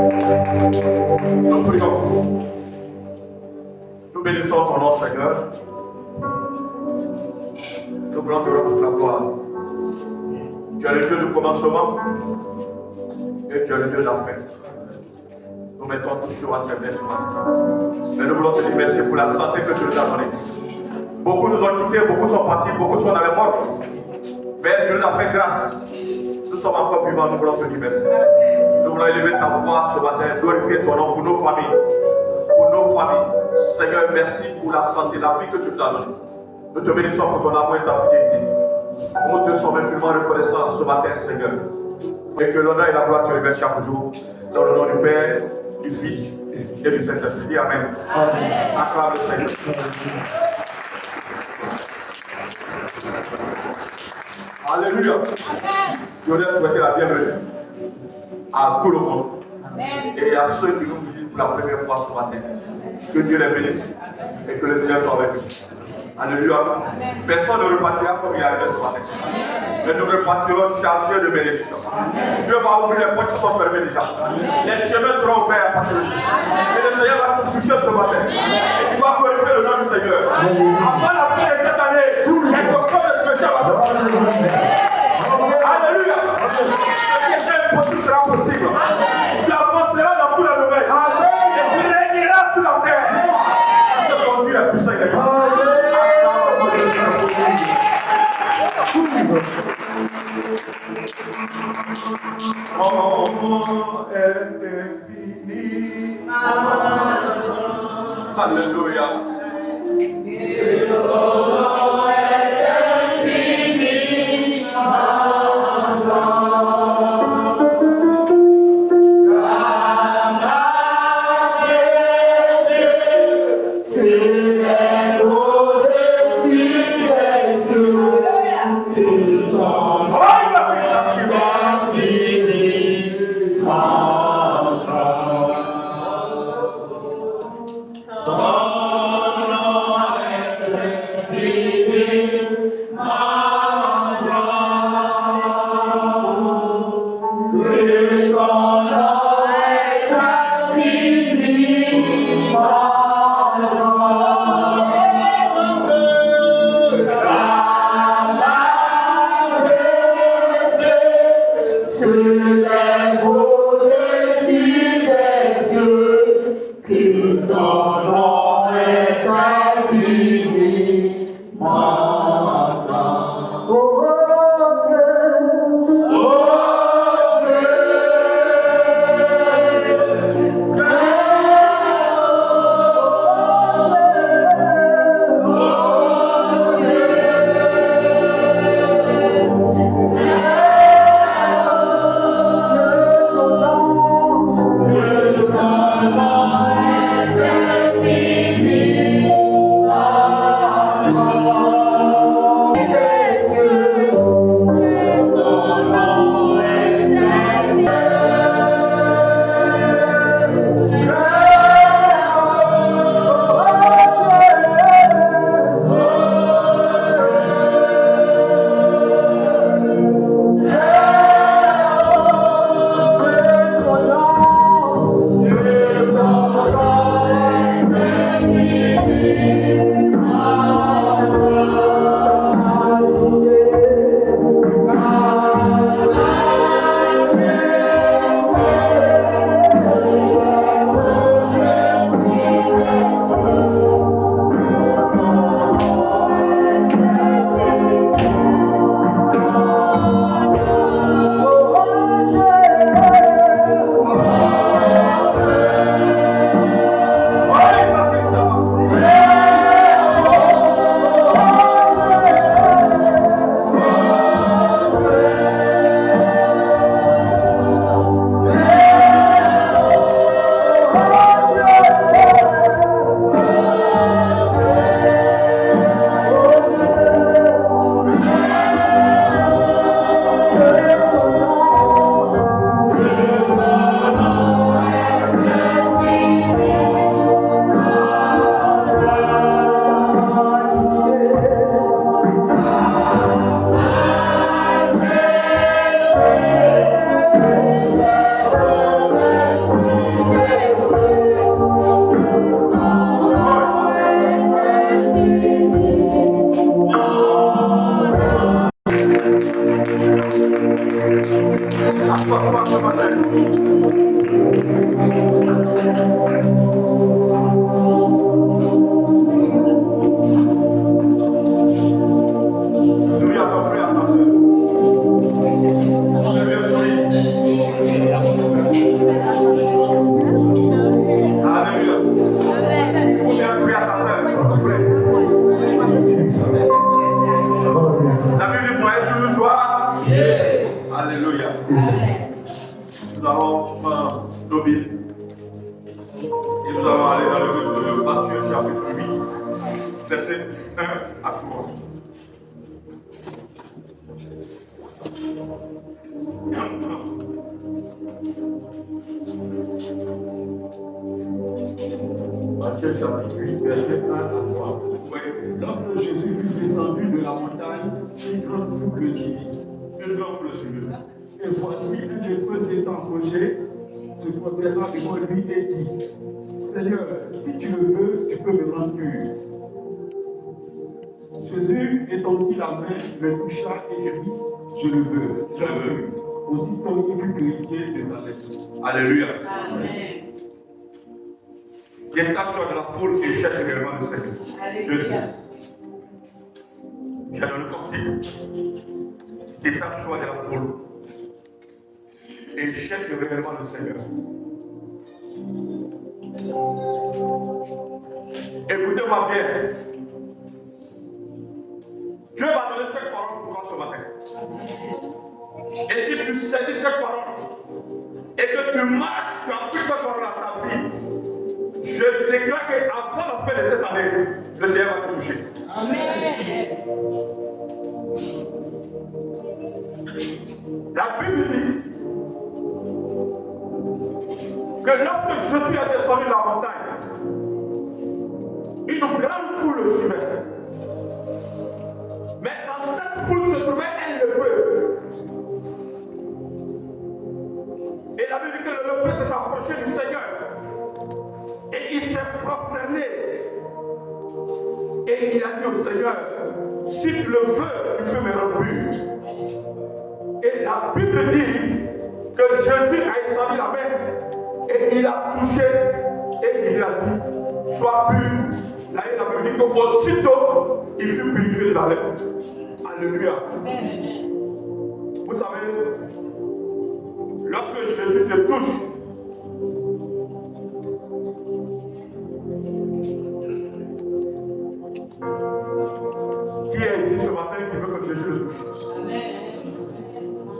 Nous prions. Nous bénissons ton nom, Seigneur. Nous voulons te rendre la gloire. Tu es le Dieu du commencement et tu es le Dieu de la fin. Nous mettons toujours à tes mains ce matin. Mais nous voulons te dire merci pour la santé que tu nous as donnée. Beaucoup nous ont quittés, beaucoup sont partis, beaucoup sont dans les morts. Mais Dieu nous a fait grâce. Nous sommes encore vivants, nous voulons te dire merci. Nous voulons élever ta voix ce matin, glorifier ton nom pour nos familles. Pour nos familles. Seigneur, merci pour la santé, la vie que tu nous as donnée. Nous te bénissons pour ton amour et ta fidélité. Nous te sommes infiniment reconnaissants ce matin, Seigneur. Et que l'honneur et la gloire te révèlent chaque jour. Dans le nom du Père, du Fils et du Saint-Esprit. Amen. Amen. Acclame le Seigneur. Alléluia. Je voudrais souhaiter la bienvenue à tout le monde. Et à ceux qui nous visitent pour la première fois ce matin. Que Dieu les bénisse et que le Seigneur soit avec nous. Alléluia. Personne ne repartira comme il est arrivé ce matin. Mais nous repartirons chargés de bénédictions. Dieu va ouvrir les portes qui sont fermées déjà. Les chemins seront ouverts à partir de ici. Et le Seigneur va nous toucher ce matin. Et tu vas glorifier le nom du Seigneur. Avant la fin de cette année, quelque chose de spécial va se passer. Alléluia. Ce qui était impossible sera possible. Tu avanceras dans tout la nouvelle. Et tu régneras sur la terre. Parce que ton Dieu est puissant et grand. Mon est infini. Alléluia. See Bible. Et nous allons aller dans le livre de Matthieu chapitre 8, verset 1 à 3. Matthieu chapitre 8, verset 1 à 3. Oui. Lorsque Jésus fut descendu de la montagne, une grande foule le suivit. Une grande foule le suivit. Et voici un lépreux s'étant approché, se prosternant devant lui et dit, Seigneur, si tu le veux, tu peux me rendre pur. Jésus étendit la main, le toucha et dit, je le veux, Je le veux. Aussitôt il fut purifié de sa blessure. Alléluia. Amen. Détache-toi de la foule et cherche réellement le Seigneur. Jésus. Alléluia. J'ai dans le cantique. Détache-toi de la foule et cherche réellement le Seigneur. Écoutez-moi bien. Dieu va donner cette parole pour toi ce matin. Et si tu saisis cette parole et que tu marches, tu appliques cette parole à ta vie, je déclare qu'avant la fin de cette année, le Seigneur va te toucher. La Bible dit que lorsque Jésus est descendu de la montagne, une grande foule le suivait. Mais dans cette foule se trouvait un lépreux. Et la Bible dit que le lépreux s'est approché du Seigneur. Et il s'est prosterné. Et il a dit au Seigneur, si tu le veux, tu peux me rendre pur. Et la Bible dit que Jésus a étendu la main et il a touché et il a dit, sois pur. Là, la Bible dit qu'aussitôt, il fut purifié de la lèpre. Alléluia. Vous savez, lorsque Jésus te touche, qui est ici ce matin qui veut que Jésus le touche?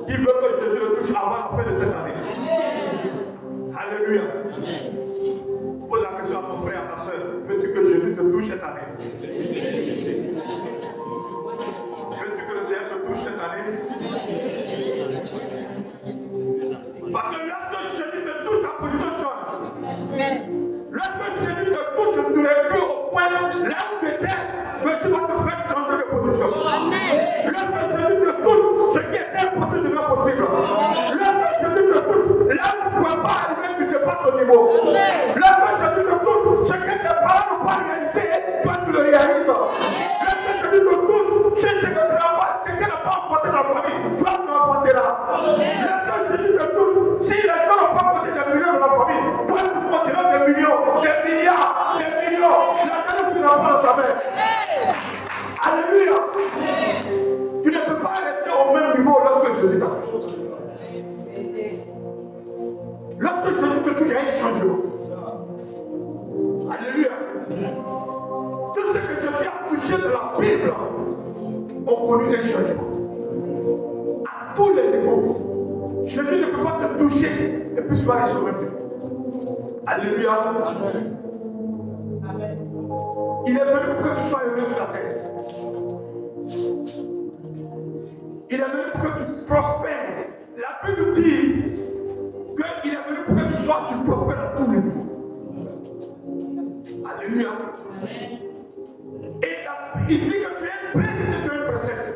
Qui veut que Jésus le touche avant la fin de cette année? Alléluia. Pose la question à ton frère, à ta soeur. Veux-tu que Jésus te touche cette année? Veux-tu que le Seigneur te touche cette année? Parce que lorsque Jésus te touche, ta position change. Lorsque Jésus te touche, tu n'es plus au point là où tu étais. Jésus va te faire changer de position. Lorsque Jésus te touche, ce qui était impossible devient possible. Lorsque Jésus te touche, là où tu ne pouvais pas arriver, tu dépasses au niveau. Lorsque Jésus te touche, ce que tes parents n'ont pas réalisé, toi tu le réalises. Lorsque Jésus te touche, c'est ce que quelqu'un n'a pas enfanté dans la famille, toi tu enfanteras. Lorsque Jésus te touche, si les gens n'ont pas porté des millions dans la famille, toi tu porteras des millions, des milliards, des millions. La terre ne pas dans ta main. Alléluia. Tu ne peux pas rester au même niveau lorsque Jésus t'a touché. Lorsque Jésus te touche, il y a un changement. Alléluia. Tout ce que Jésus a touché de la Bible ont connu un changement. À tous les niveaux. Jésus ne peut pas te toucher et puis tu vas rester au même niveau. Alléluia. Amen. Il est venu pour que tu sois heureux sur la terre. Il est venu pour que tu prospères. La Bible dit qu'il est venu pour que tu prospères à tous les niveaux. Alléluia. Et il dit que tu es un prince si tu es une princesse.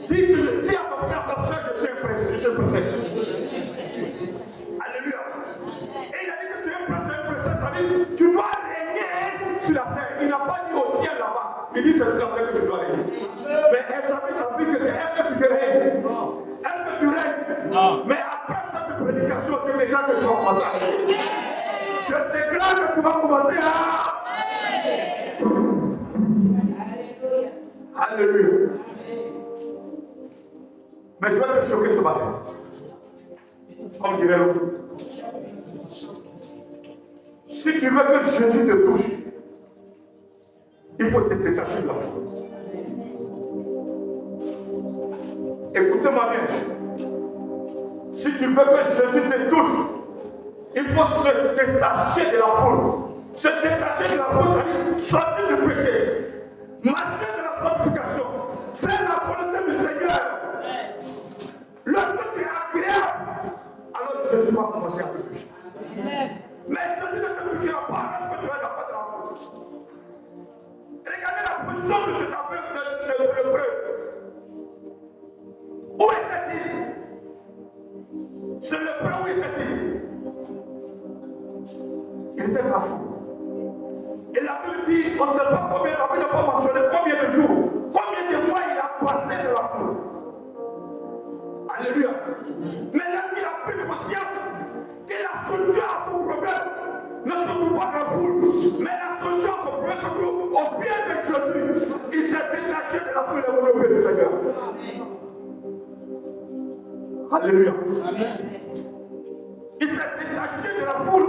Dis à ton frère, ta soeur, je suis un prince, je suis une princesse. Alléluia. Et il a dit que tu es un prince, une princesse, ça veut dire tu dois régner sur la terre. Il n'a pas dit au ciel là-bas. Il dit c'est sur la terre que tu dois régner. Mais examine ta vie, est-ce que tu règnes? Est-ce que tu règnes? Non. Mais après cette prédication, je déclare que tu vas commencer à régner. Je déclare que tu vas commencer à... Alléluia. Mais je vais te choquer ce matin. Comme dirait l'autre. Si tu veux que Jésus te touche, il faut te détacher de la foi. Écoutez-moi bien. Si tu veux que Jésus te touche, Il faut se détacher de la foule. Se détacher de la foule, c'est-à-dire sortir du péché. Marcher de la sanctification. Faire la volonté du Seigneur. Lorsque tu es agréable, alors Jésus va commencer à te toucher. Mais Jésus ne te touchera pas lorsque tu es dans la foule. Regardez la position de cet affaire de ce lépreux. Où était-il? Ce lépreux, où était-il? Il était dans la foule. Et la Bible dit, on ne sait pas combien, la Bible n'a pas mentionné combien de jours, combien de mois il a passé de la foule. Alléluia. Mais lorsqu'il a pris conscience que la solution à son problème ne se trouve pas dans la foule, mais la solution à son problème se trouve au pied de Jésus, il s'est détaché de la foule et est venu au pied du Seigneur. Alléluia. Il s'est détaché de la foule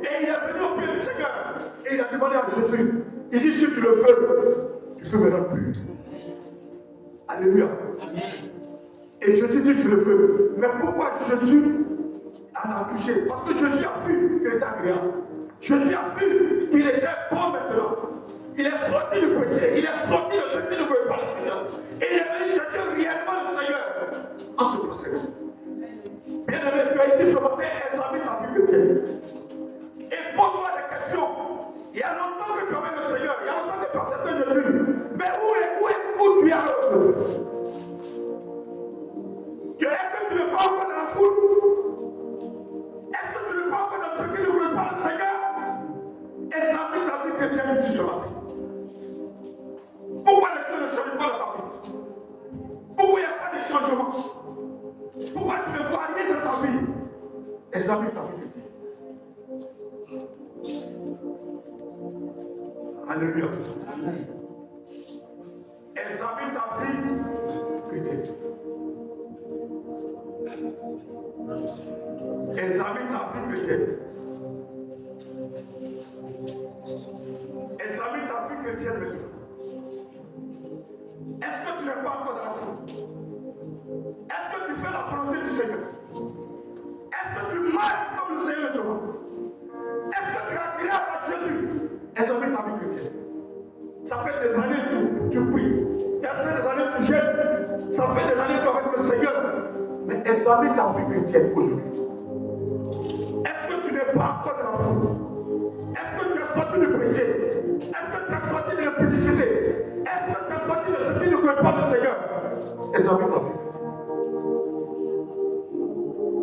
et il est venu au pied du Seigneur. Et il a demandé à Jésus, il dit si tu le veux, tu peux me rendre plus. Alléluia. Et Jésus dit je le veux. Mais pourquoi Jésus a touché? Parce que Jésus a vu qu'il était agréable. Jésus a vu qu'il était bon maintenant. Il est sorti du péché, il est sorti de ce qu'il ne voulait pas le Seigneur. Et il est venu chercher réellement le Seigneur en ce processus. Bien aimé, tu es ici ce matin, examine ta vie chrétienne. Et pose-toi des questions. Il y a longtemps que tu as le Seigneur, il y a longtemps que tu as accepté Jésus. Mais où tu es alors? Est-ce que tu ne parles pas dans la foule? Est-ce que tu ne parles pas dans ce qui ne veut pas le Seigneur? Examine ta vie chrétienne ici ce matin. Pourquoi les choses ne changent pas dans ta vie? Pourquoi il n'y a pas de changement? Pourquoi tu ne vois rien dans ta vie? Examine ta vie chrétienne. Alléluia. Examine ta vie chrétienne. Examine ta vie chrétienne. Examine ta vie chrétienne maintenant. Est-ce que tu n'es pas encore dans la foule? Est-ce que tu fais la volonté du Seigneur? Est-ce que tu marches comme le Seigneur te demande? Est-ce que tu es agréable à Jésus? Examine ta vie chrétienne. Ça fait des années que tu pries. Ça fait des années que tu jeûnes. Ça fait des années que tu es avec le Seigneur. Mais examine ta vie chrétienne aujourd'hui. Est-ce que tu n'es pas encore dans la foule? Est-ce que tu es sorti du péché? Est-ce que tu es sorti de la publicité? Est-ce que tu es sorti de ce qui ne veut pas le Seigneur? Examine ta vie.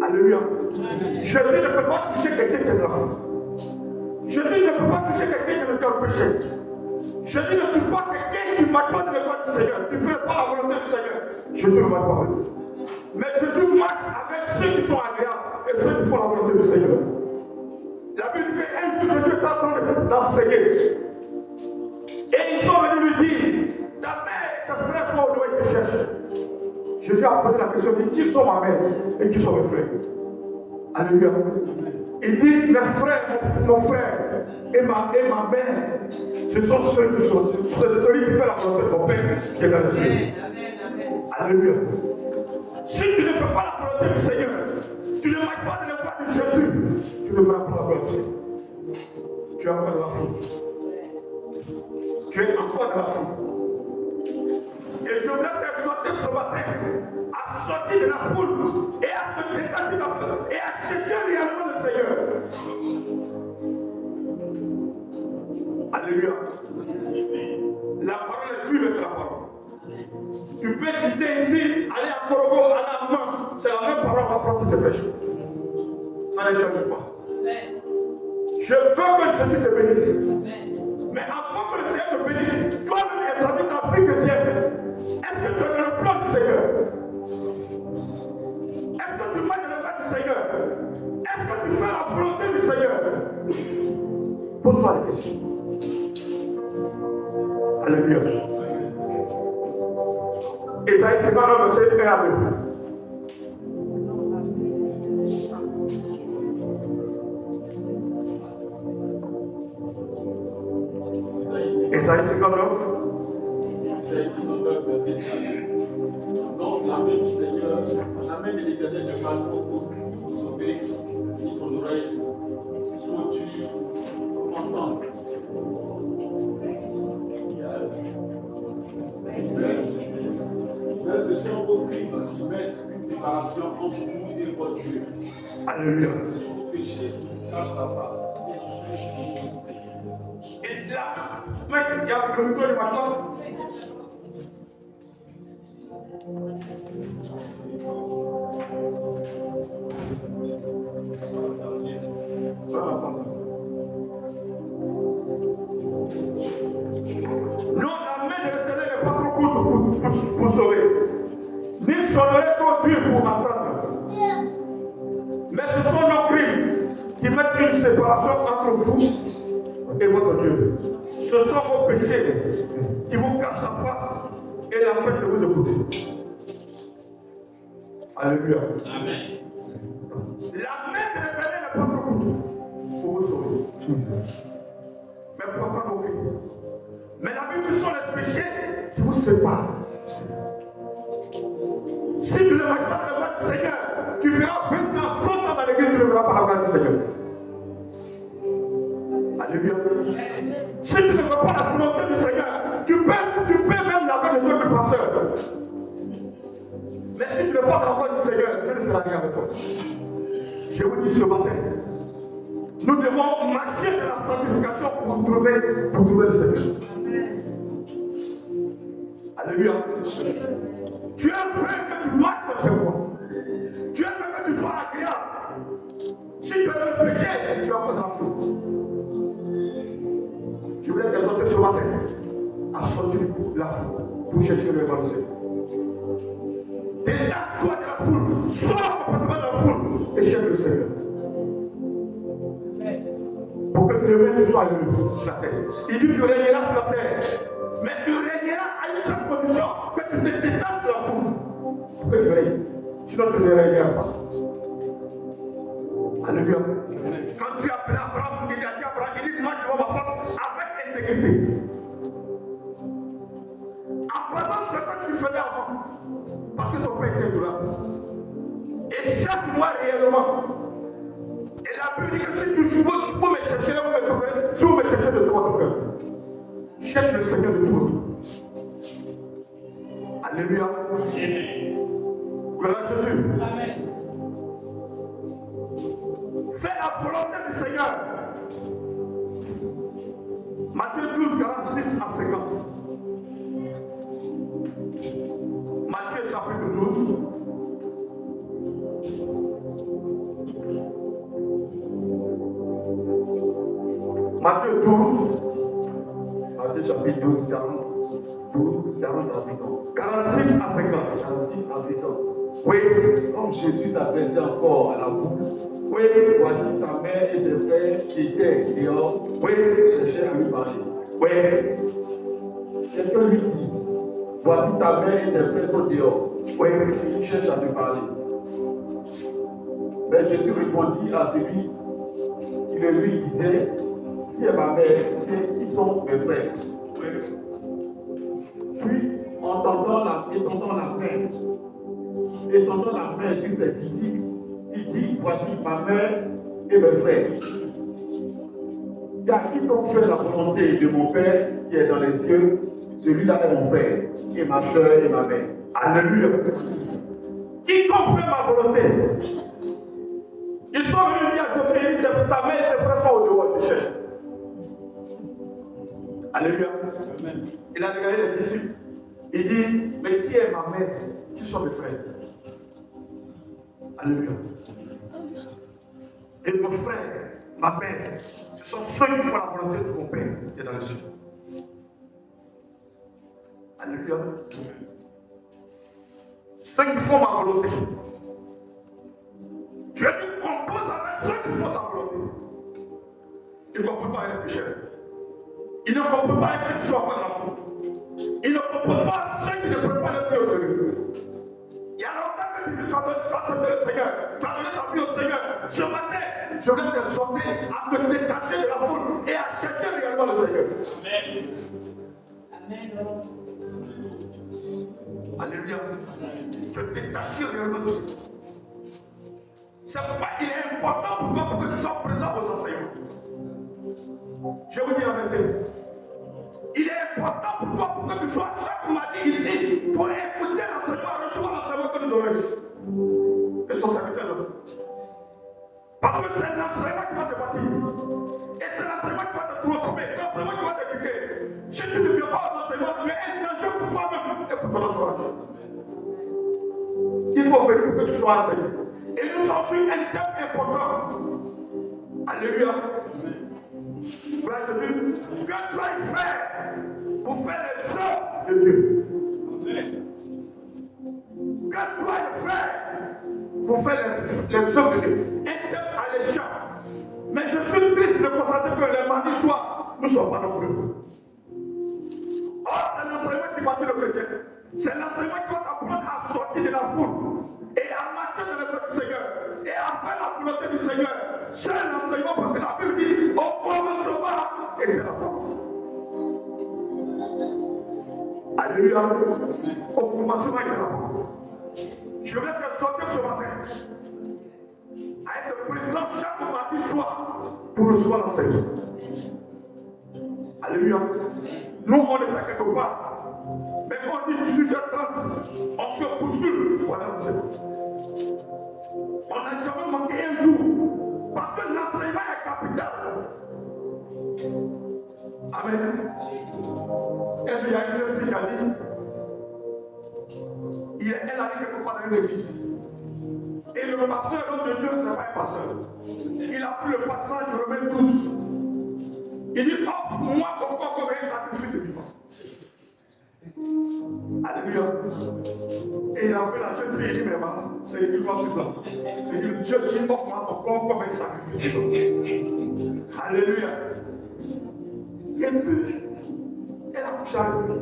Alléluia. Jésus ne peut pas toucher quelqu'un qui est dans la foule. Jésus ne peut pas toucher quelqu'un qui est dans le péché. Jésus ne touche pas quelqu'un qui ne marche pas dans le voie du Seigneur, qui ne fait pas la volonté du Seigneur. Jésus ne marche pas avec eux. Mais Jésus marche avec ceux qui sont agréables et ceux qui font la volonté du Seigneur. La Bible dit qu'un jour Jésus est en train d'enseigner. Et ils sont venus lui dire, ta mère et tes frères sont au loin et te cherchent. Jésus a posé la question, il dit, qui sont ma mère et qui sont mes frères? Alléluia. Il dit, mes frères, mon frère et ma mère, ce sont ceux qui sont, celui qui fait la volonté de mon Père qui est dans le ciel. Alléluia. Si tu ne fais pas la volonté du Seigneur, tu ne marches pas dans le pas de Jésus, tu ne feras pas la volonté du Seigneur. Tu es encore dans la foule. Tu es encore dans la foule. Et je voudrais t'exhorter ce matin à sortir de la foule et à se détacher de la foule et à chercher réellement le Seigneur. Alléluia. La parole est dure, c'est la parole. Tu peux quitter ici, aller à Korogo, aller à Main. C'est la même parole à propos de tes péchés. Ça ne change pas. Je veux que Jésus te bénisse. Mais avant que le Seigneur te bénisse, toi-même examine ta vie chrétienne. Est-ce que tu es dans le plan du Seigneur? Est-ce que tu marches dans le plan du Seigneur? Est-ce que tu fais la volonté du Seigneur? Pose-toi la question. Alléluia. Ésaïe 59, verset 1 à 2. Ésaïe 59. Non, la main du Seigneur, la main de l'Éternel ne parle pas pour sauver, ni son oreille Alléluia. Péché, cache ta face. Et là, mec, il y a le micro de ma femme. Ça va pas. Non, la main de l'Éternel n'est pas trop courte pour sauver. Ni son oreille trop dure pour attendre. Mais ce sont nos crimes qui mettent une séparation entre vous et votre Dieu. Ce sont vos péchés qui vous cachent la face et l'empêchent de vous écouter. Alléluia. Amen. La main de l'Éternel n'est pas trop courte pour vous sauver. Mais pourquoi vos crimes? Mais la Bible, ce sont les péchés qui vous séparent. Si tu ne vois pas la voix du Seigneur, tu feras 20 ans, 100 ans dans l'église, tu ne verras pas la voix du Seigneur. Alléluia. Si tu ne vois pas la volonté du Seigneur, tu peux même laver le dos du pasteur. Mais si tu ne vois pas la voix du Seigneur, Dieu ne fera rien avec toi. Je vous dis ce matin, nous devons marcher dans la sanctification pour trouver le Seigneur. Alléluia. Tu as fait que tu marches dans ses voies. Tu as fait que tu sois agréable. Si tu es dans le péché, tu vas prendre la faute. Je voulais t'exhorter ce matin à sortir la foule pour chercher le bon Seigneur. Détache-toi de la foule, sors complètement de la foule et cherche le Seigneur. Pour que demain tu sois heureux sur la terre. Il dit tu régneras sur la terre. Mais tu régneras à une seule condition, que tu te détaches de la foule. Pour que tu règnes. Sinon tu ne régneras pas. Alléluia. Quand tu appelles Abraham, il a dit Abraham, il dit moi je vois ma face avec intégrité. Apprends ce que tu faisais avant. Parce que ton père était durable. Et cherche-moi réellement. Et la Bible dit que si tu peux me chercher, vous me trouverez. Si vous me cherchez de tout votre cœur. Cherche le Seigneur de tout. Alléluia. Gloire à Jésus. Amen. Fais la volonté du Seigneur. Matthieu 12, 46 à 50. Matthieu chapitre 12. Matthieu 12. Matthieu chapitre 12, 40 à 50. 46 à 50. 46 à 50. Oui. Comme Jésus s'adressait encore à la foule, Oui. voici sa mère et ses frères qui étaient dehors, Oui. cherchaient à lui parler. Oui. Quelqu'un lui dit, voici ta mère et tes frères sont dehors. Oui. Ils cherchent à lui parler. Mais Jésus répondit à celui qui le lui disait, qui est ma mère et qui sont mes frères. Puis, étendant la main sur ses disciples, il dit, voici ma mère et mes frères. Car quiconque fait la volonté de mon Père qui est dans les cieux, celui-là est mon frère, et ma soeur et ma mère. Alléluia. Quiconque fait ma volonté. Ils sont venus dire à Jésus, ta mère et tes frères sont au dehors, ils cherchent. Alléluia. Il a regardé les disciples. Il dit, mais qui est ma mère? Qui sont mes frères? Alléluia. Et mon frère, ma mère, ce sont ceux qui font la volonté de mon Père qui est dans le ciel. Alléluia. Ceux qui font ma volonté. Dieu nous compose avec ceux qui font sa volonté. Il ne compose pas avec les pécheurs. Il ne compose pas avec ceux qui sont pas dans la faute. Il ne compose pas avec ceux qui ne prennent pas le vie au Seigneur. Il y a longtemps que tu veux accepter le Seigneur. Tu as donné ta vie au Seigneur. Ce matin, je vais t'exhorter à te détacher de la foule et à chercher réellement le Seigneur. Amen. Alléluia. Te détacher réellement du Seigneur. C'est pourquoi il est important pour toi pour que tu sois présent aux enseignements. Je vous dis la vérité. Il est important pour toi pour que tu sois chaque mardi ici pour écouter l'enseignement, recevoir l'enseignement que nous donnons ici. Et son serviteur là. Parce que c'est l'enseignement qui va te bâtir. Et c'est l'enseignement qui va te transformer. C'est l'enseignement qui va t'éduquer. Si tu ne viens pas à l'enseignement, tu es un danger pour toi-même et pour ton entourage. Il faut faire que tu sois enseigné. Et nous sommes sur un thème important. Alléluia. Voilà, je dis, que tu ailles faire pour faire les œuvres de Dieu. Que tu ailles faire pour faire les œuvres de Dieu. Un thème alléchant. Mais je suis triste de constater que les mardis soirs, nous ne sommes pas nombreux. Or, c'est l'enseignement qui bâtit le chrétien. C'est l'enseignement qui va t'apprendre à sortir de la foule et à marcher dans le voie du Seigneur et à faire la volonté du Seigneur. C'est l'enseignement parce que la Bible dit au commencement était la parole. Alléluia. Au commencement était la parole. Je vais te sortir ce matin à être présent chaque mardi soir pour recevoir l'enseignement. Alléluia. Nous, on est pas quelque part. Mais quand on dit 18h30, on se bouscule. Voilà l'enseignement. On n'a jamais manqué un jour. Parce que l'enseignement est capital. Amen. Est-ce qu'il y a une jeune fille qui a dit, elle a dit quelque part dans l'église. Et le pasteur, l'homme de Dieu, ce n'est pas un pasteur. Il a pris le passage de Romains 12. Il dit, offre-moi encore comme un sacrifice de vivant. Alléluia. Et il a appelé la jeune fille, il dit, mais maman, c'est écrit noir sur blanc. Il dit, Dieu dit, offre-moi encore comme un sacrifice de vivant. Alléluia. Et puis, elle a couché avec lui.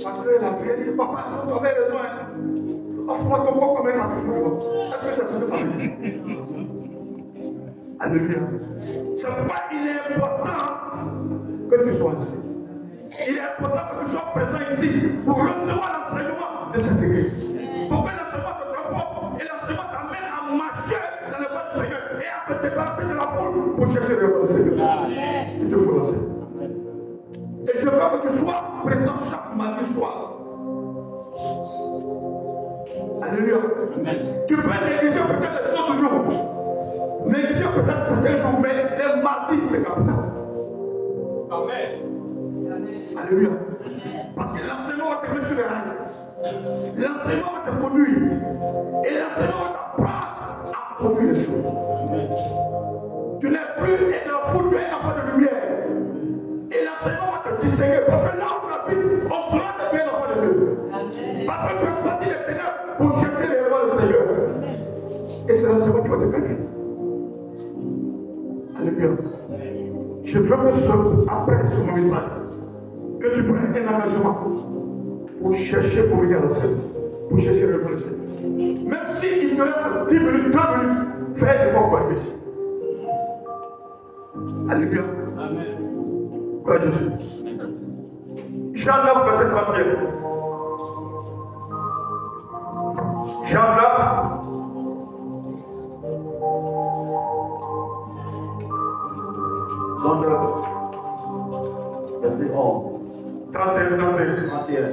Parce qu'elle a prié, elle dit, papa, tu avais raison. Offre-moi ton corps comme un sacrifice de vivant. Est-ce que c'est ce que ça veut dire? Alléluia. C'est pourquoi il est important que tu sois ici. Il est important que tu sois présent ici pour recevoir l'enseignement de cette église. Pour que l'enseignement te transforme et l'enseignement t'amène à marcher dans le voie du Seigneur et à te débarrasser de la foule pour chercher le voie du Seigneur. Il te faut l'enseignement. Et je veux que tu sois présent chaque mardi soir. Alléluia. Amen. Tu peux négliger peut-être les autres jours. Négliger peut-être certains jours, mais les mardis, c'est capital. Amen. Alléluia. Parce que l'enseignement va te mettre sur les rails. L'enseignement va te conduire. Et l'enseignement va t'apprendre à produire les choses. Tu n'es plus dans la foule, tu es un enfant de lumière. Et l'enseignement va te distinguer. Parce que là où tu habites, on saura que tu es un enfant de Dieu. Parce que tu as sorti les ténèbres pour chercher les éléments du Seigneur. Et c'est l'enseignement qui va te conduire. Alléluia. Je veux que après ce message, que tu prennes un engagement pour chercher pour regarder le Seigneur, pour chercher le Seigneur. Même s'il te reste 10 minutes, 2 minutes, fais un effort pour arriver ici. Alléluia. Amen. Gloire à Jésus. Jean 9, verset 31. Jean 9. Verset 11. 31.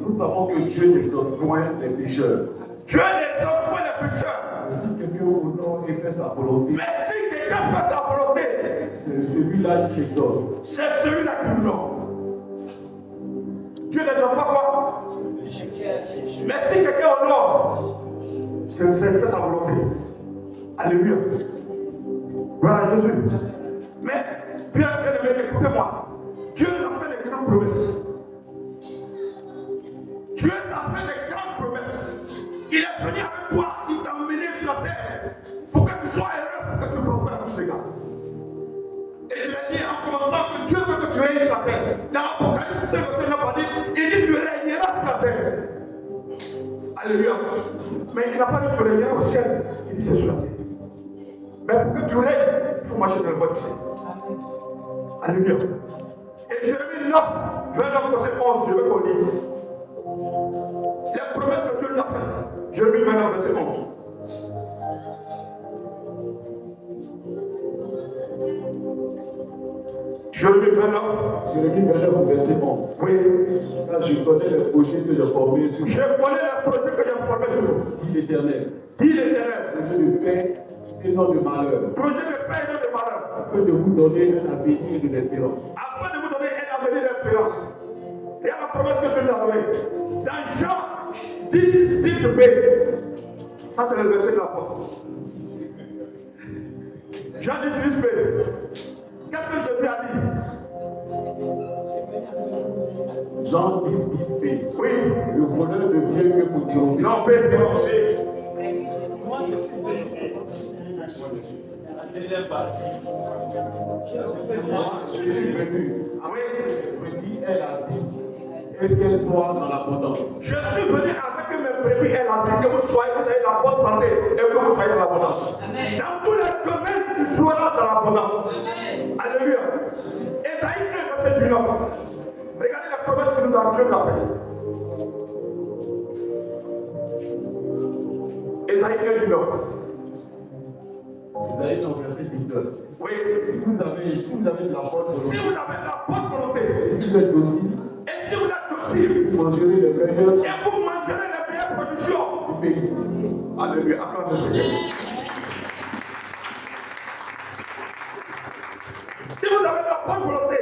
Nous savons que Dieu n'exauce point les pécheurs. Dieu n'exauce point les pécheurs. Mais si quelqu'un honore et fait sa volonté, Mais si quelqu'un fait sa volonté, c'est celui-là qui exauce. c'est celui-là qui nous honore. Dieu n'exauce pas quoi? Mais si quelqu'un honore, c'est fait sa volonté. Alléluia. Voilà Jésus. Mais, bien aimé, écoutez-moi. Dieu t'a fait des grandes promesses. Dieu t'a fait des grandes promesses. Il est venu avec toi, il t'a emmené sur la terre pour que tu sois heureux, pour que tu prospères dans tous les cas. Et je l'ai dit en commençant que Dieu veut que tu règnes sur la terre. Dans l'Apocalypse 5, verset 9, il dit tu régneras sur la terre. Alléluia. Mais il n'a pas dit que tu régneras au ciel, il dit c'est sur la terre. Mais pour que tu règnes, il faut marcher dans le voie du Seigneur. Alléluia. Et Jérémie 9, 29, verset 11, je veux qu'on lise. Les promesses que Dieu nous a faites. Jérémie 29, verset 11. Jérémie 29, verset 11. oui. Car je connais les projets que j'ai formés sur Je connais les projets que j'ai formés sur vous. dit l'Éternel. Dit l'Éternel. Projet de paix et non de malheur, projet de paix et non de malheur, afin de vous donner un avenir et de l'espérance. afin de vous donner un avenir d'espérance. Et à la promesse que Dieu nous a donnée. Dans Jean 10b, ça c'est le verset de l'apôtre. Jean 10b, qu'est-ce que Jésus a dit? Jean 10b. Oui, Le bonheur de Dieu que vous trouvez. non, B. Moi, je suis béni. La deuxième partie. Moi, je suis venu Ah oui. avec mes brebis et la vie, et qu'elle soit dans l'abondance. Je suis venu avec mes brebis et la vie, que vous soyez, vous ayez la bonne santé et que vous soyez dans l'abondance. Dans tous les domaines, tu seras dans l'abondance. Alléluia. Esaïe 1, verset 19. Regardez la promesse que nous avons Dieu nous a faite. Esaïe 1, 19. Vous allez dans le verset 19. Oui. Si vous avez de la bonne Si volonté, vous avez la bonne volonté, si vous êtes docile, et si vous êtes docile, vous mangerez le meilleur et vous mangerez les meilleures productions. du pays. Alléluia. Acclamez le Seigneur. Si vous avez la bonne volonté,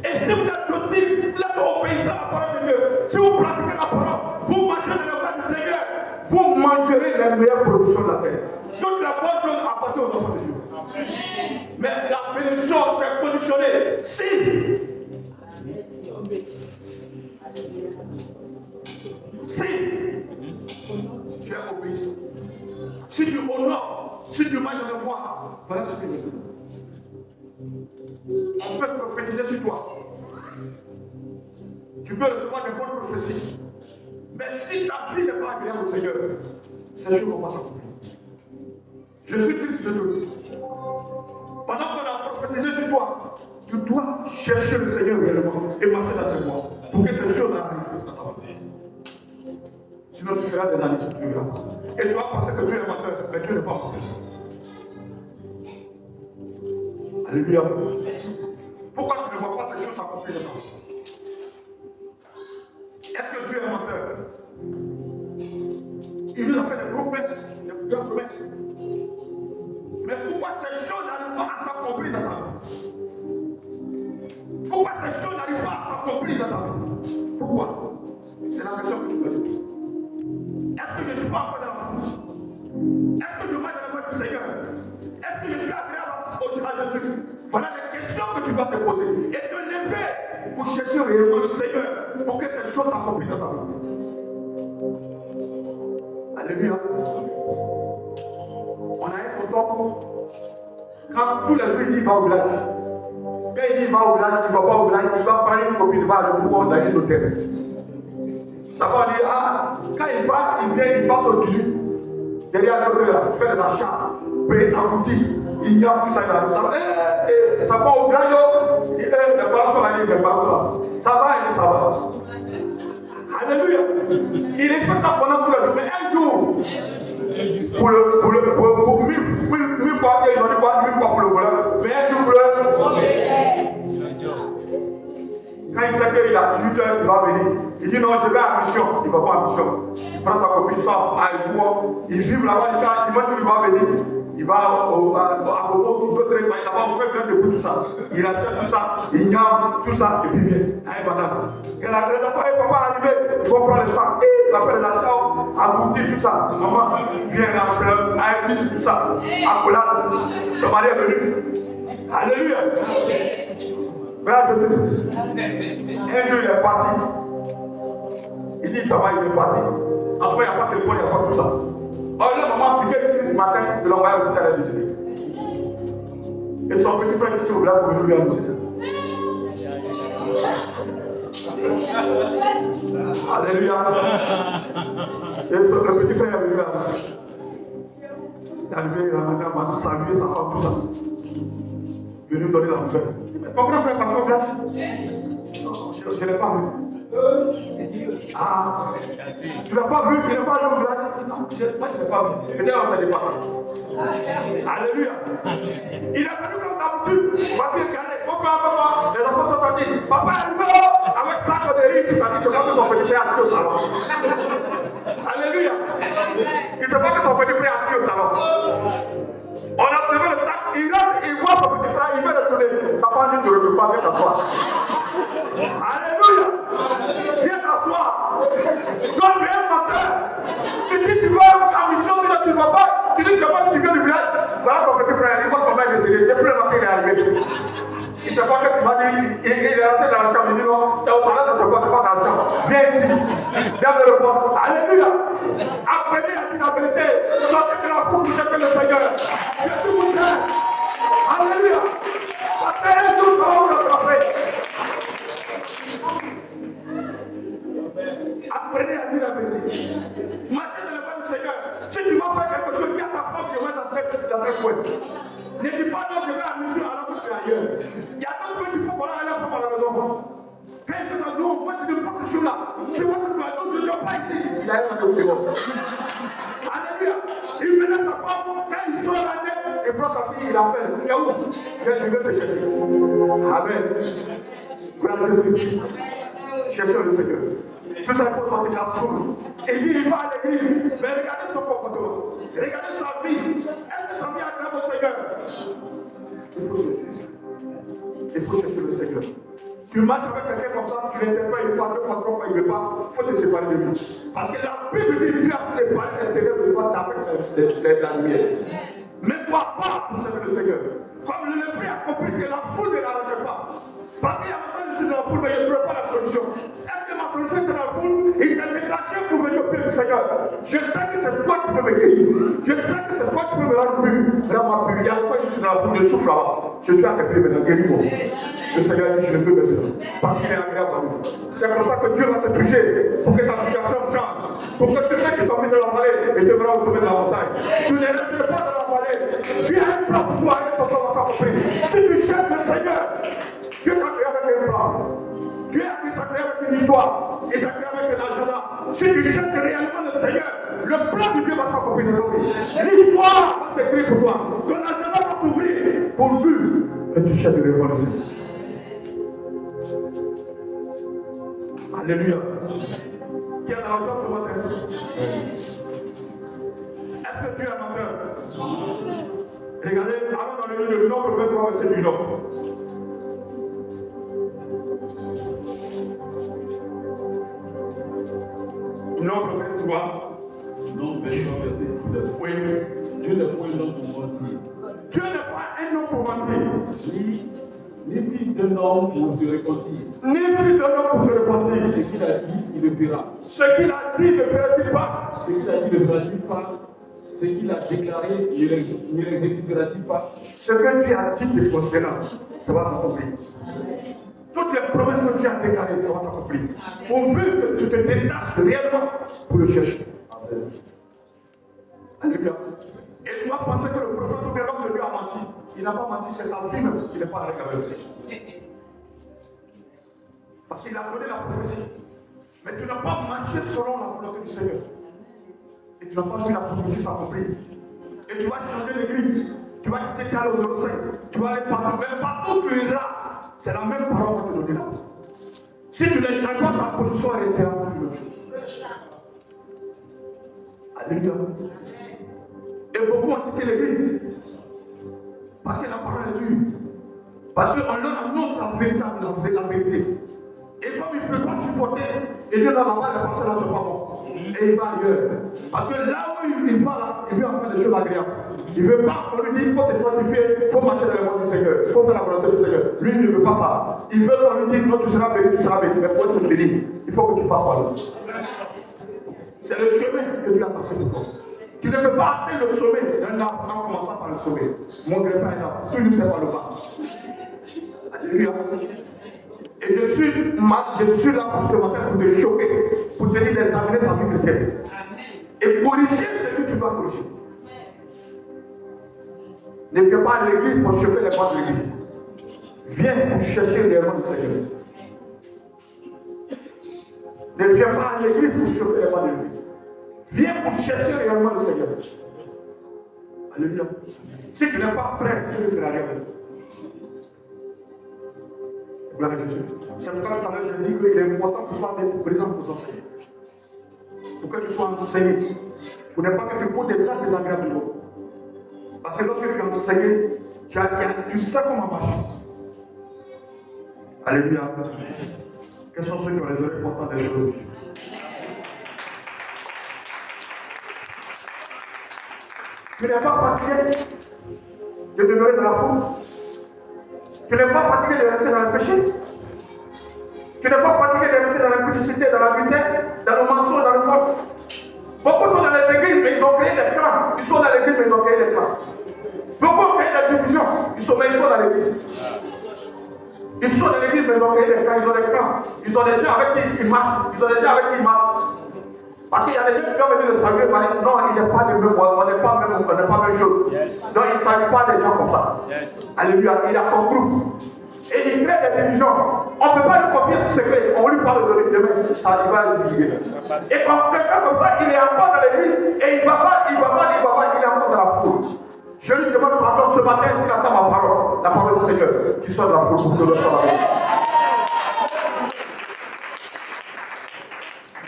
et si vous êtes docile, vous êtes obéissant à la parole de Dieu, si vous pratiquez la parole, vous mangez de l'œuvre du Seigneur, vous mangerez les meilleures productions de la terre. Toutes les bonnes choses appartiennent aux enfants de Dieu. Mais la bénédiction, c'est conditionné. Si tu es obéissant, si tu honores, si tu manges de foi, voilà ce que je dis. On peut prophétiser sur toi. Tu peux recevoir des bonnes prophéties. Mais si ta vie n'est pas agréable au Seigneur, ces choses ne vont pas s'accomplir. Je suis triste de tout. Pendant qu'on a prophétisé sur toi, tu dois chercher le Seigneur réellement et marcher dans ses voies pour que ces choses arrivent à ta vie. Sinon, tu feras des années de violence. Et tu vas penser que Dieu est menteur, mais Dieu n'est pas menteur. Alléluia. Pourquoi tu ne vois pas ces choses s'accomplir dedans? Est-ce que Dieu est menteur? Il nous a fait des promesses, des grandes promesses. Mais pourquoi ces choses n'arrivent pas à s'accomplir dans ta vie? Pourquoi ces choses n'arrivent pas à s'accomplir dans ta vie? Pourquoi? C'est la question que tu peux dire. Est-ce que je ne suis pas encore dans la France? Est-ce que je marche dans la voie du Seigneur? Est-ce que je suis agréable à Jésus? Voilà les questions que tu dois te poser. Et te lever pour chercher réellement le Seigneur pour que ces choses s'accomplissent dans ta vie. Alléluia. On a un tonton, quand tous les jours il dit il va au village. Quand il dit il va au village, il ne va pas au village, il va prendre une copine, il va aller pouvoir dans une hôtel. Ça va dire, ah, quand il va, il vient, il passe au 18. Derrière l'hôtel, il fait de l'achat, paye en boutique, il y a plus ça dans ça. Ça va au village, les parents sont là, les parents sont là. Ça va, ça va. Alléluia. Il a fait ça pendant tout le jour. Mais un jour, pour 1000 fois, ils ont dit quoi? 1000 fois pour le voleur. Mais un jour, quand il sait qu'il a 18 heures, il va venir. Il dit non, je vais à mission. Il ne va pas à mission. Il prend sa copine, il sort à Eboua. Il vit là-bas, dimanche, il va venir. Il va à Bobo, d'autres là-bas, on fait plein de tout ça. Il achète tout ça, il gagne tout ça, et puis il vient. Allez, madame. Et la fois, il ne va pas arriver, il va prendre le sac, il va faire de l'achat, à boutique, tout ça. Maman, viens là, à l'église, tout ça. À Colade, son mari est venu. Alléluia. Regarde, un jour, il est parti. Il dit, ça va, il est parti. En ce moment, il n'y a pas de téléphone, il n'y a pas tout ça. Alors, la maman a piqué le fils ce matin, de l'envoyer au hôpital à décédé. Et son petit frère qui était au village pour lui annoncer ça. Alléluia. Et le petit frère est arrivé à annoncer. Il est arrivé à m'a salué sa femme, tout ça. Il est venu donner la nouvelle. Ton grand frère est parti au village? Non, je ne l'ai pas vu. Ah, tu l'as pas vu, il n'est pas allé au village? Non, moi je ne l'ai pas vu. Peut-être on s'est dépassé. Alléluia. Il est venu comme d'habitude, voiture carrée, papa, les enfants sont sortis. Papa est arrivé avec sac de riz, il s'est dit, c'est pas que son petit frère est assis au salon. Alléluia. Il ne sait pas que son petit frère est assis au salon. On a servi le sac, il rentre, il voit son petit frère, il veut le trouver. Ta femme dit, tu ne peux pas, viens t'asseoir. Alléluia. Viens t'asseoir. Quand tu es un menteur, tu dis tu vas en mission, tu ne vas pas, tu dis que tu viens du village. Voilà ton petit frère, il voit comment il est décédé. Depuis le matin, il est arrivé. Il ne sait pas qu'est-ce qu'il va dire. Il est resté dans la chambre. Il dit non, c'est au salaire, ça ne se passe pas dans la chambre. Viens ici. Viens me répondre. Alléluia. Apprenez à dire la vérité. Sortez de la foule pour chercher le Seigneur. Je suis mon frère. Alléluia. Apprenez tout ce qu'on va faire. Apprenez à dire la vérité. Marchez dans le pas du Seigneur. Si tu vas faire quelque chose, dis à ta femme, je vais dans ta couette. Ne dis pas non, je vais à mission alors que tu es ailleurs. Il y a d'autres gens qui font voilà, aller à la femme à la maison. Quand il fait un nom, moi je ne pas ces choses-là. Si moi je ne pas, je ne viens pas ici. Il a rien à faire. Alléluia. Il menace sa femme, quand il sort la tête, il prend ta fille, il appelle. Tu es où? Je vais te chercher. Amen. Regarde Jésus. Cherchez le Seigneur. Tout ça, il faut sortir de la foule. Et puis il va à l'église. Mais regardez son comportement. Regardez sa vie. Est-ce que sa vie aggrave au Seigneur? Il faut chercher le Seigneur. Il faut chercher le Seigneur. Tu marches avec quelqu'un comme ça, tu n'interpelles pas une fois, deux fois, trois fois, il ne veut pas. Il faut te séparer de lui. Parce que la Bible dit Dieu a séparé l'intérieur de toi avec la lumière. Mets-toi pas pour servir le Seigneur. Comme le lépreux a compris que la foule ne l'arrangeait pas. Parce qu'il y a longtemps que je suis dans la foule, mais je ne trouve pas la solution. Est-ce que ma solution est dans la foule? Il s'est détaché pour venir au pied du Seigneur. Je sais que c'est toi qui peux me guérir. Je sais que c'est toi qui peux me rendre plus. Rends-moi plus. Il y a longtemps que je suis dans la foule, je souffre là-bas. Je suis à tes pieds maintenant, guéris-moi. Le Seigneur dit, je le veux maintenant. Parce qu'il est agréable à nous. C'est pour ça que Dieu va te toucher. Pour que ta situation change. Pour que tu sais que tu as envie de la vallée et te verras au sommet de la montagne. Tu ne restes pas dans la vallée. Tu as un plan pour toi et son plan va s'accomplir. Si tu cherches le Seigneur, Dieu t'a créé avec un plan. Dieu t'a créé avec une histoire. Il t'a créé avec un agenda. Si tu cherches réellement le Seigneur, le plan de Dieu va s'accomplir de toi. L'histoire va s'écrire pour toi. Ton agenda va s'ouvrir pourvu que tu cherches réellement le Seigneur. Alléluia. Il y a de l'argent ce matin. Est-ce que Dieu est menteur? Regardez, allons dans le livre de Nombre 23, verset 9. Nombre 23. Nombre 23, verset 19. Oui. Dieu n'est pas un homme pour mentir. Dieu n'est pas un homme pour mentir. Ni fils d'un homme pour se repentir. Ni fils d'un homme pour se repentir. Ce qu'il a dit, il le fera. Ce qu'il a dit ne fera-t-il pas? Ce qu'il a dit ne fera-t-il pas? Ce qu'il a déclaré ne l'exécutera-t-il pas? Ce que Dieu a dit te concernant, ça va s'accomplir. Toutes les promesses que Dieu a déclarées, ça va s'accomplir. On veut que tu te détaches réellement pour le chercher. Alléluia. Et tu vas penser que le prophète ou l'homme de Dieu a menti. Il n'a pas menti, c'est ta vie même qui n'est pas avec avec aussi. Parce qu'il a donné la prophétie. Mais tu n'as pas marché selon la volonté du Seigneur. Et tu n'as pas vu la prophétie s'accomplir. Et tu vas changer d'église. Tu vas quitter ça aux autres. Tu vas aller partout. Mais partout où tu iras, c'est la même parole que tu donnes là. Si tu ne changes pas, ta position restera toujours dessus. Alléluia. Et beaucoup ont quitté l'église. Parce que la parole est dure. Parce qu'on leur annonce la vérité. Et comme il ne peut pas supporter, et Dieu n'a pas les pensées là, c'est pas bon. Et il va ailleurs. Parce que là où il va là, il veut encore des choses agréables. Il ne veut pas qu'on lui dise, il faut te sanctifier, il faut marcher dans les voies du Seigneur, il faut faire la volonté du Seigneur. Lui, il ne veut pas ça. Il veut qu'on lui dise, non, tu seras béni, tu seras béni. Mais pour être béni, il faut que tu parles par là. C'est le chemin que Dieu a passé pour toi. Tu ne peux pas atteindre le sommet d'un arbre en commençant par le sommet. Mon grépin est là, toujours c'est par le bas. Alléluia. Et je suis là pour ce matin pour te choquer, pour te dire d'examiner ta vie chrétienne. Et corriger ce que tu dois corriger. Ne viens pas à l'église pour chauffer les portes de l'église. Viens pour chercher réellement le Seigneur. Ne viens pas à l'église pour chauffer les portes de l'église. Viens pour chercher réellement le Seigneur. Alléluia. Si tu n'es pas prêt, tu ne feras rien. Gloire à Jésus. C'est pourquoi tout à l'heure je dis qu'il est important pour toi d'être présent pour enseigner. Pour que tu sois enseigné. Pour ne pas que tu poses des actes désagréables. Parce que lorsque tu as enseigné, tu sais comment marcher. Alléluia. Quels sont ceux qui ont les oreilles portant des choses? Tu n'es pas fatigué de demeurer dans la foule. Tu n'es pas fatigué de rester dans le péché. Tu n'es pas fatigué de rester dans l'impudicité, dans la vérité, dans le mensonge, dans le vol. Beaucoup sont dans les églises, mais ils ont créé des clans. Ils sont dans l'église, mais ils ont créé des clans. Beaucoup ont créé des divisions, ils sont dans l'église. Ils sont dans l'église, mais ils ont créé des clans, ils ont des clans. Ils ont des gens avec qui ils marchent. Ils ont des gens avec qui ils marchent. Parce qu'il y a des gens qui ont venu le saluer, mais non, il n'est pas de même, on n'est pas même chose. Yes. Donc il ne salue pas des gens comme ça. Yes. Alléluia, il a son groupe. Et il crée des divisions. On ne peut pas lui confier ce secret. On lui parle de demain, ça il va le divulguer. Et quand quelqu'un comme ça, il est encore dans l'église et il va pas, il est encore dans la foule. Je lui demande pardon ce matin s'il entend ma parole, la parole du Seigneur, qu'il soit dans la foule pour que le soit dans la foule.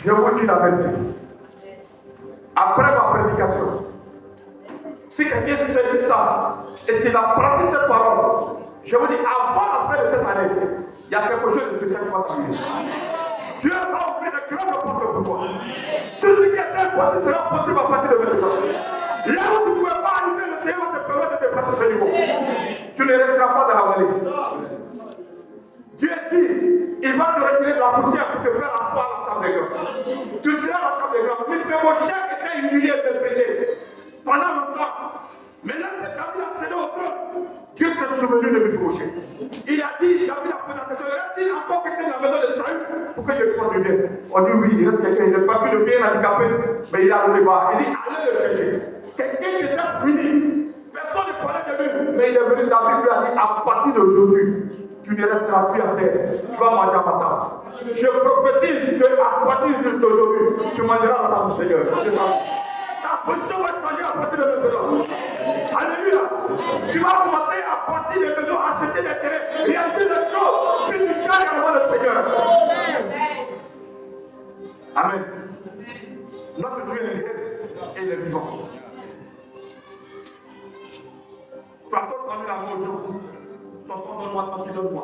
Je vous dis la vérité. Après ma prédication, si quelqu'un saisit ça et s'il a pratiqué cette parole, je vous dis, avant la fin de cette année, il y a quelque chose de spécial qui va t'arriver. Dieu va ouvrir de grandes portes pour toi. Tout ce qui est impossible sera possible à partir de maintenant. Là où tu ne pouvais pas arriver, le Seigneur va te permettre de dépasser ce niveau. Tu ne resteras pas dans la vallée. Dieu dit, il va te retirer de la poussière pour te faire asseoir à la table des grands. Tu seras à la table des grands. Mephibosheth était humilié de péché pendant longtemps. Mais là, c'est David a cédé au trône. Dieu s'est souvenu de Mephibosheth. Il a dit, David a posé la question, reste-t-il encore quelqu'un dans la maison de Saül pour que je le fasse du bien? On dit oui, il reste quelqu'un, il n'est pas plus de bien handicapé, mais il a le débat. Il dit, allez le chercher. Quelqu'un qui était fini, personne ne parlait de lui, mais il est venu, David lui a dit, à partir d'aujourd'hui, tu ne resteras plus à terre, tu vas manger à ma table. Je prophétise qu'à partir d'aujourd'hui, tu mangeras à la table du Seigneur. Ta position va changer à partir de maintenant. Alléluia. Tu vas commencer à partir de maisons, à acheter des terrains, réaliser des choses. Si tu cherches à voir le Seigneur. Amen. Notre Dieu est réel et il est vivant. Tu as entendu la mot aujourd'hui. Tonton, donne-moi, tant qu'il donne-moi.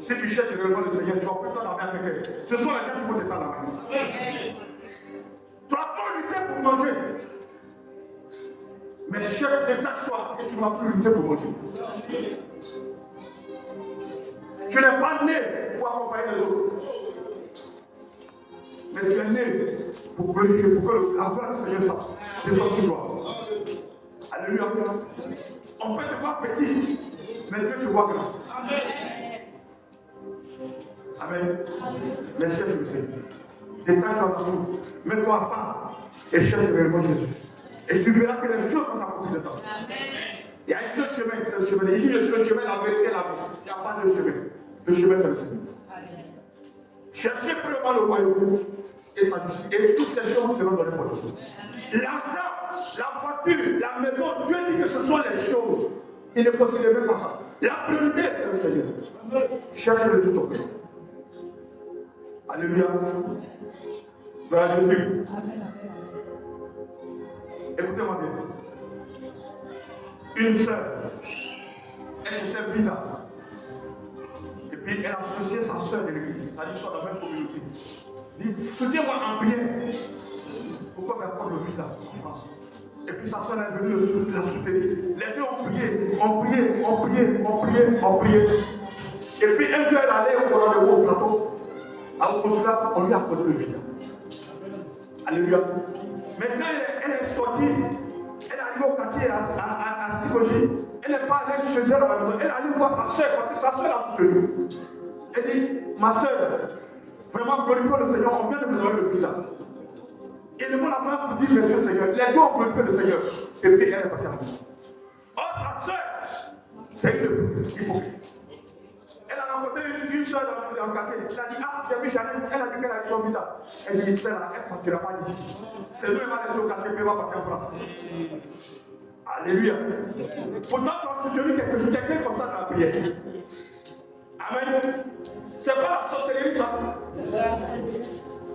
Si tu cherches réellement le Seigneur, tu vas plus tendre la main à quelqu'un. Ce sont les gens qui vont te tendre la main. Tu as trop lutté pour manger. Mais cherche, détache-toi et tu ne vas plus lutter pour manger. Tu n'es pas né pour accompagner les autres. Mais tu es né pour glorifier, pour que la gloire du Seigneur descende sur toi. Alléluia. On peut te voir petit, mais Dieu te voit grand. Amen. Mais cherche le Seigneur. Détache-toi dessous. Mets-toi à part et cherche réellement Jésus. Et tu verras que les choses vont s'accomplir de temps. Il y a un seul chemin, c'est le chemin. Il dit le seul chemin, la vérité, la vie. Il n'y a pas de chemin. Le chemin, c'est le Seigneur. Cherchez premièrement le royaume et sa justice. Et toutes ces choses seront données pour vous. L'argent, la voiture, la maison, Dieu dit que ce sont les choses. Il ne considère même pas ça. La priorité, c'est le Seigneur. Cherchez de tout ton cœur. Alléluia. Gloire à Jésus. Écoutez-moi bien. Une sœur, elle cherchait un visa. Et puis elle a associé sa sœur de l'église. Ça dit soit dans la même communauté. Elle dit, soutenez-moi en prière. Pourquoi elle accorde le visa en France? Et puis sa sœur est venue la soutenir. Les deux ont prié, ont prié. Et puis un jour elle allait au rendez-vous au plateau. Au consulat, on lui a accordé le visa. Alléluia. Mais quand elle est sortie, elle est arrivée au quartier à Sigoji. Elle n'est pas allée chez elle à la maison. Elle est allée voir sa soeur parce que sa soeur l'a soutenue. Elle dit, ma soeur, vraiment glorifions le Seigneur, on vient de vous donner le visa. Et le mot la femme dit, monsieur le Seigneur, les deux ont glorifié le Seigneur. Et puis elle est partie à la maison. Or, sa soeur, c'est une hypocrite. Elle a rencontré une soeur dans le quartier. Elle a dit, ah, j'ai vu Jeannette. Elle a dit qu'elle a eu son visa. Elle dit, celle-là, elle ne partira pas d'ici. C'est nous, elle va laisser au quartier, puis elle va partir en France. Alléluia. Pourtant, tu as soutenu quelque chose, quelqu'un comme ça dans la prière. Amen. C'est pas la sorcellerie, ça.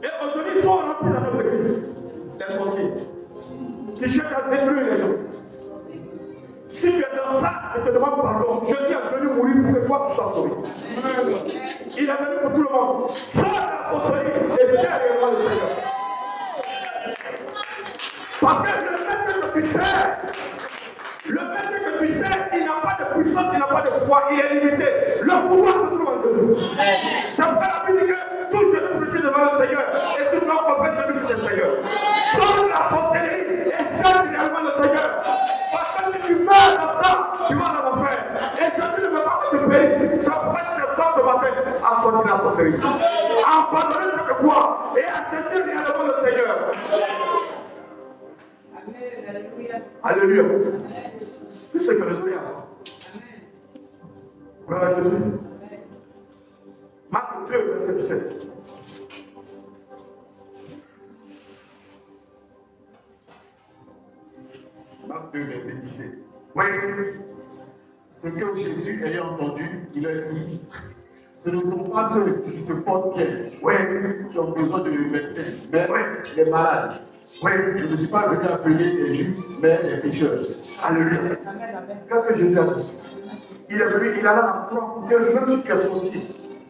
Et aujourd'hui, ils sont remplis dans notre église. Les sorciers. Qui cherchent à détruire les gens. je te demande pardon. Jésus est venu mourir pour que toi tu sois sauvé. Il est venu pour tout le monde. Sois la sorcellerie et fais réellement le Seigneur. Parce que le fait que tu sais, il n'a pas de puissance, il n'a pas de pouvoir, il est limité. Le pouvoir se trouve en Jésus. C'est pourquoi la Bible dit que tout genou fléchit devant le Seigneur et tout l'homme confesse que Jésus est le Seigneur. Sauve la sorcellerie et cherche réellement le Seigneur. Parce que si tu meurs comme ça, tu vas en enfer. Et Jésus ne veut pas que tu périsses. Ça prêche comme ça ce matin à sortir la sorcellerie. À abandonner cette foi et à chercher réellement le Seigneur. Alléluia. Tout ce que le Dieu a. Voilà Jésus. Marc 2, verset 17. Marc 2, verset 17. Oui. Ce que Jésus ayant entendu, il a dit, ce ne sont pas ceux qui se portent bien, Oui. qui ont besoin de médecins, mais Oui. les malades. Oui. Je ne suis pas venu appeler les juifs, mais les pécheurs. Alléluia. Qu'est-ce que Jésus a dit? Il est venu, il a là la croix pour que même si tu es sorcier,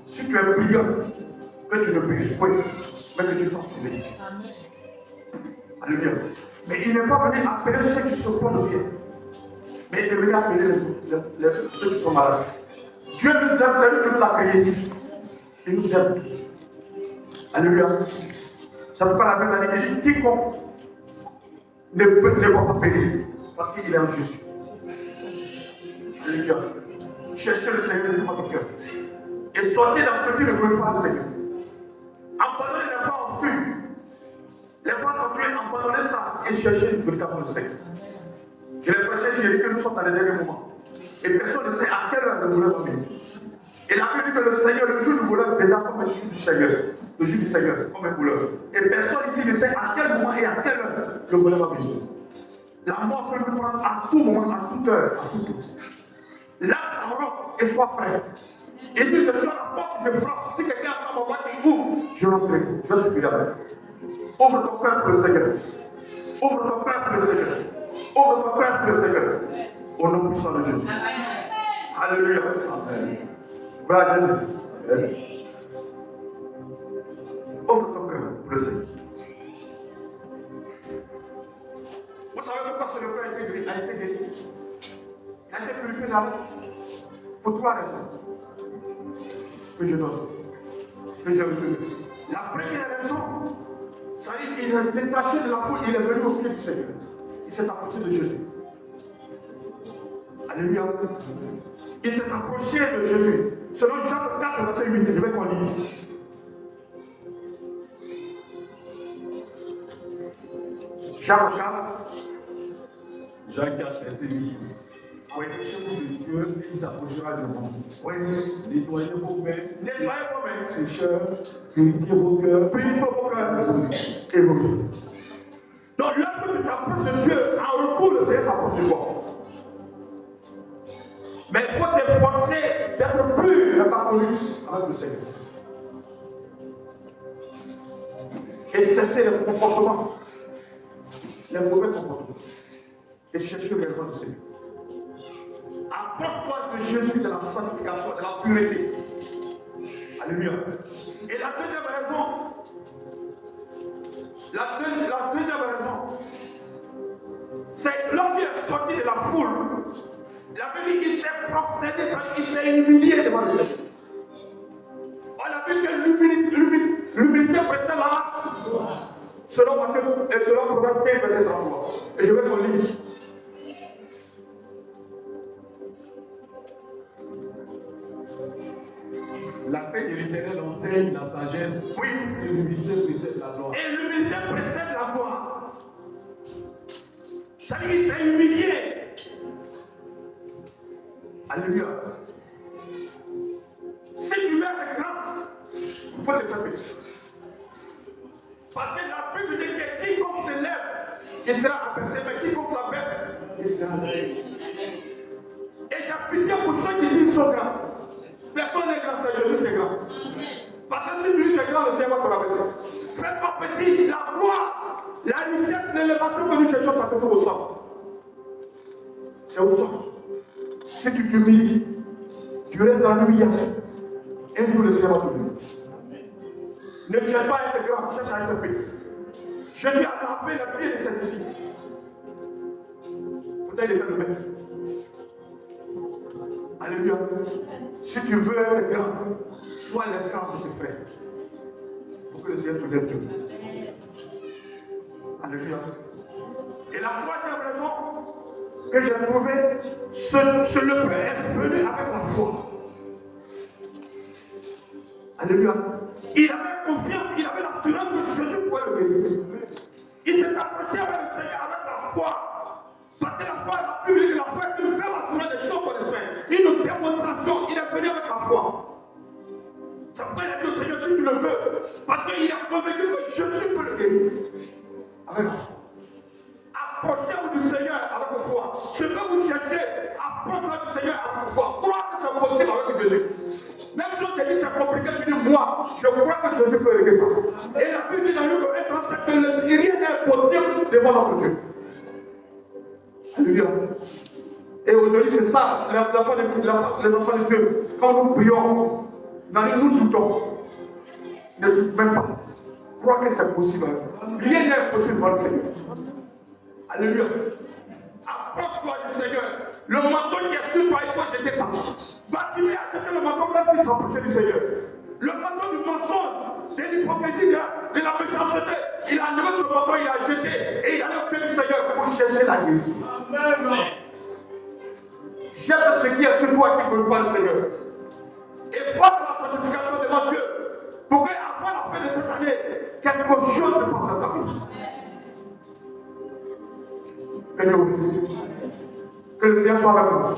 si tu es prieur, que tu ne puisses point, mais que tu sois sauvé. Alléluia. Mais il n'est pas venu appeler ceux qui se portent bien, mais il est venu appeler ceux qui sont malades. Dieu nous aime, c'est lui qui nous a créés tous. Il nous aime tous. Alléluia. C'est pourquoi la Bible a dit quiconque ne va pas périr parce qu'il est en Jésus. Alléluia. Cherchez le Seigneur de tout votre cœur. Et sortez dans ce qui ne glorifie pas le Seigneur. Abandonnez les voies obscures. Les voies continuées, abandonnez ça et cherchez véritablement le Seigneur. Je l'ai prêché, j'ai dit que nous sommes dans les derniers moments. Et personne ne sait à quelle heure nous voulons venir. Et la Bible dit que le Seigneur, le jour du voleur, viendra comme un jour du Seigneur. Le jour du Seigneur, comme un voleur. Et personne ici ne sait à quel moment et à quelle heure le voleur va venir. La mort peut nous prendre à tout moment, à toute heure, à toute heure. Lave ta robe et sois prêt. Et dit que sur la porte, je frappe. Si quelqu'un attend ma voix qui ouvre, je rentrerai. Je suis prière. Ouvre ton cœur pour le Seigneur. Ouvre ton cœur pour le Seigneur. Ouvre ton cœur pour le Seigneur. Au nom puissant de Jésus. Alléluia. Voilà Jésus. Ouvre ton cœur pour le Seigneur. Vous savez pourquoi ce cœur a été guéri? Il a été purifié là pour trois raisons que je donne, que j'ai retenues. La première raison, c'est-à-dire qu'il est détaché de la foule, il est venu au pied du Seigneur. Il s'est approché de Jésus. Alléluia. Il s'est approché de Jésus. Selon Jean 4, verset 8, je vais qu'on lise. Jean 4. Jean 4, verset 8. Oui, je vous de Dieu, il s'approchera de vous. Oui. Nettoyez vos mains, Nettoyez vos mains. sécheurs, purifiez vos cœurs, Purifiez vos cœurs. Et vos yeux. Donc, lorsque tu t'approches de Dieu, en retour, le Seigneur s'approche de toi. Mais il faut t'efforcer d'être pur dans ta conduite avec le Seigneur. Et cesser les comportements, les mauvais comportements. Et chercher les voies du Seigneur. Approche-toi de Jésus, de la sanctification, de la pureté. Alléluia. Et la deuxième raison, c'est lorsqu'il est sorti de la foule, la Bible dit qu'il s'est prosterné, il s'est humilié devant le Seigneur. On a vu que l'humilité précède la selon Matthieu et selon Proverbe 15, verset 33. Et je vais vous lire. La paix de l'Éternel enseigne la sagesse. Oui. Et l'humilité précède la gloire. Et l'humilité précède la gloire. C'est-à-dire qu'il s'est humilié. Alléluia. Si tu veux être grand, il faut te faire pécher. Parce que la Bible dit que quiconque s'élève, il sera abaissé, mais quiconque s'abaisse, il sera élevé. Et j'ai pitié pour ceux qui disent sont grands. Personne n'est grand, c'est Jésus qui est grand. Parce que si tu dis que tu es grand, le Seigneur va te rabaisser. Fais-toi petit, la gloire, la richesse, l'élévation que nous cherchons, ça se trouve au sol. C'est au sol. Si tu t'humilies, tu restes dans l'humiliation. Un jour, le Seigneur va te dire. Ne cherche pas à être grand, cherche à être petit. Jésus a lavé les pieds de ses disciples. Pourtant, il était le maître. Alléluia. Si tu veux être grand, sois l'esclave de tes frères. Pour que le Seigneur te lève Dieu. Alléluia. Et la troisième raison que j'ai trouvée, ce lepreux est venu avec la foi. Alléluia. Il avait confiance, il avait l'assurance que Jésus pouvait le guérir. Il s'est approché avec le Seigneur avec la foi. Parce que la foi, la Bible dit que la foi est une ferme assurance des choses qu'on espère. Une démonstration, il est venu avec la foi. Ça peut être au Seigneur si tu le veux. Parce qu'il est convaincu que Jésus peut le guérir. Avec la foi. Approchez-vous du Seigneur avec la foi. Ce que vous cherchez, approchez-vous du Seigneur avec la foi. Crois que c'est possible avec Jésus. Même si on te dit c'est compliqué, tu dis moi, je crois que Jésus peut régler ça. Et la Bible dit dans Luc 1:37 que rien n'est possible devant notre Dieu. Alléluia. Et aujourd'hui, c'est ça, les enfants de Dieu. Quand nous prions, dans les nous doutons. Ne doute même pas. Crois que c'est possible. Rien n'est possible devant le Seigneur. Alléluia. Approche-toi du Seigneur. Le manteau qui est sur toi, il faut jeter ça. Bartimée a jeté le manteau même pour s'approcher du Seigneur. Le manteau du mensonge, de l'hypocrisie, de la méchanceté, il a enlevé ce manteau, il a jeté et il allait au pied du Seigneur pour chercher la guérison. Amen. Jette ce qui est sur toi qui ne veut pas le Seigneur. Et va dans la sanctification devant Dieu pour qu'avant la fin de cette année, quelque chose se passe dans ta vie. Que Dieu vous bénisse. Que le Seigneur soit avec nous.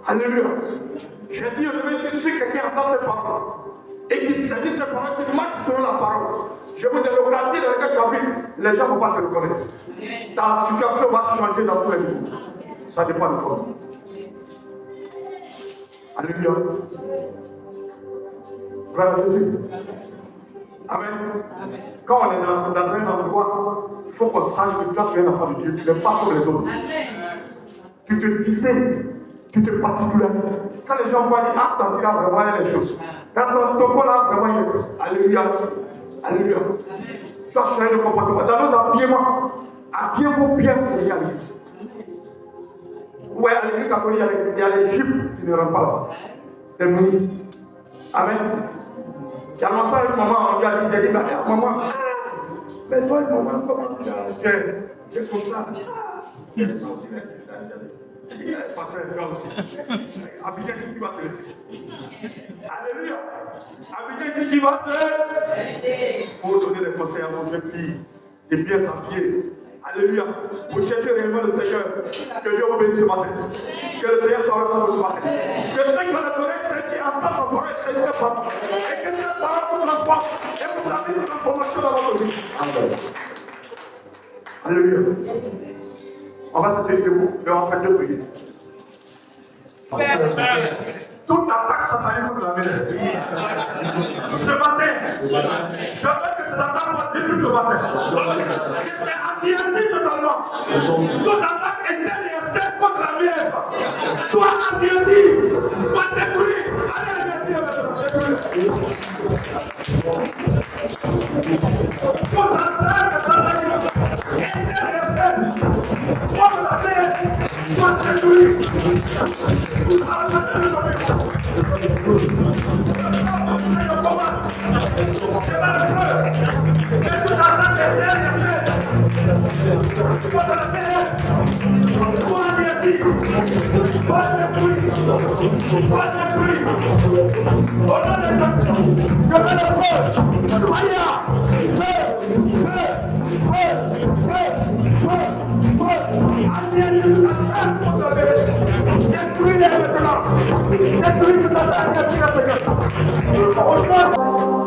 Alléluia. J'ai dit, si quelqu'un entend ces paroles et qui saisit ces paroles, qui marche selon la parole, je vous dis, le quartier dans lequel tu habites, les gens ne vont pas te reconnaître. Ta situation va changer dans tous les jours. Ça dépend de toi. Alléluia. Gloire à Jésus. Amen. Quand on est dans un endroit, il faut qu'on sache que toi, tu es un enfant de Dieu. Tu n'es pas comme les autres. Tu te distingues. Tu te particularises. Quand les gens voient, ah, ton Dieu a vraiment les choses. Quand ton corps a vraiment les choses. Alléluia. Alléluia. Tu as changé de comportement. Dans nos habillements, habillez-vous bien pour y aller. Ouais, à l'église catholique, il y a les jupes qui ne rentrent pas là. Les musiques. Amen. Il y a longtemps, une maman, on lui a dit, maman, mais toi, maman, comment tu es comme ça? Tu es ça aussi, parce que c'est ça aussi. Abidjan, c'est qui va se laisser. Alléluia. Abidjan, c'est qui va se laisser. Il faut donner des conseils à vos jeunes filles de bien s'habiller. Alléluia. Vous cherchez réellement le Seigneur. Que Dieu vous bénisse ce matin. Que le Seigneur soit avec vous ce matin. Que ceux qui ont les oreilles, ceux qui entendent son parole, c'est une parole. Et que cette parole vous l'envoie et vous la mettez en formation dans votre vie. Amen. Alléluia. On va se tenir debout et on va faire deux prières. Toute attaque satanique contre la maison. Ce matin, je veux que cette attaque soit détruite ce matin. Que c'est anéanti totalement. Toute attaque interne et externe contre la maison soit anéantie, soit détruite. Allez, détruite. Toute attaque interne et externe contre la maison soit détruite.